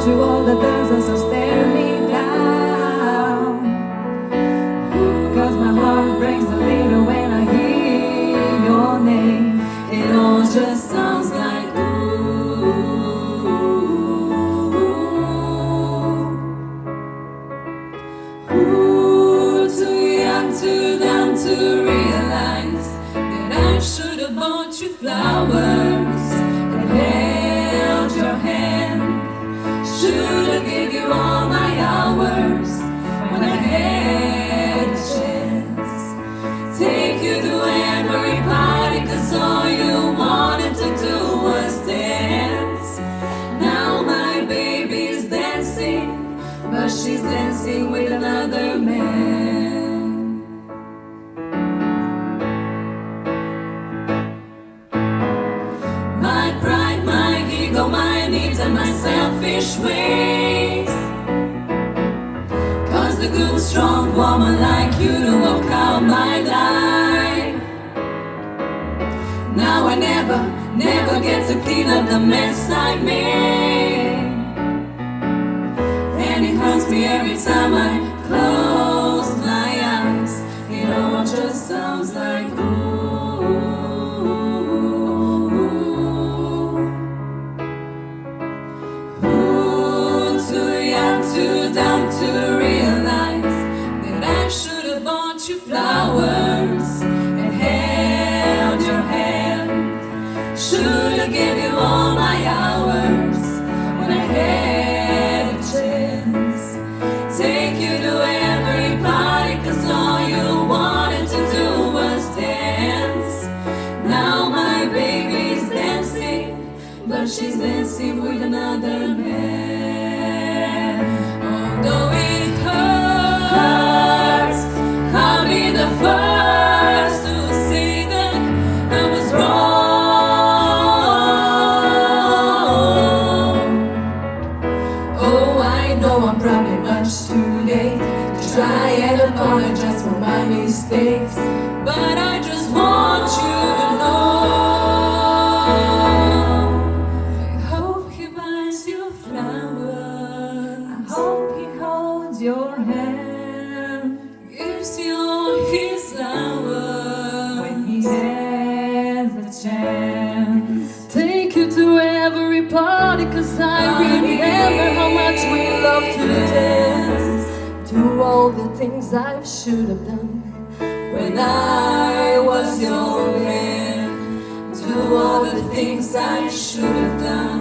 through all the dancers that stare me down. 'Cause my heart breaks a little when I hear your name. It all just sounds like ooh. Ooh, too young, too dumb to realize that I should have bought you flowers and held your hand. Should have given you all my hours when I had a chance. Take you to every party 'cause all you wanted to do was dance. Now my baby's dancing, but she's dancing with another man. My pride, my ego, my needs and my selfish ways caused a good strong woman like you to walk out my life. Now I never get to clean up the mess I made, and it hurts me every time I close my eyes. It all just sounds like ooh. Ooh, too young, too dumb to realize that I should have bought you flowers and held your hand. Should have given you all my hours when I had a chance. Take you to every party 'cause all you wanted to do was dance. Now my baby's dancing, but she's dancing with another man. Although it hurts, I'll be the first to say that I was wrong. Oh, I know I'm probably much too late to try and apologize for my mistakes, but I just want you to know. I hope he buys you flowers. I hope he holds your hand, gives you his flowers when he has the chance. Take you to every party 'cause I remember how much we love to dance. Do all the things I should have done when I was your man. Do all the things I should have done.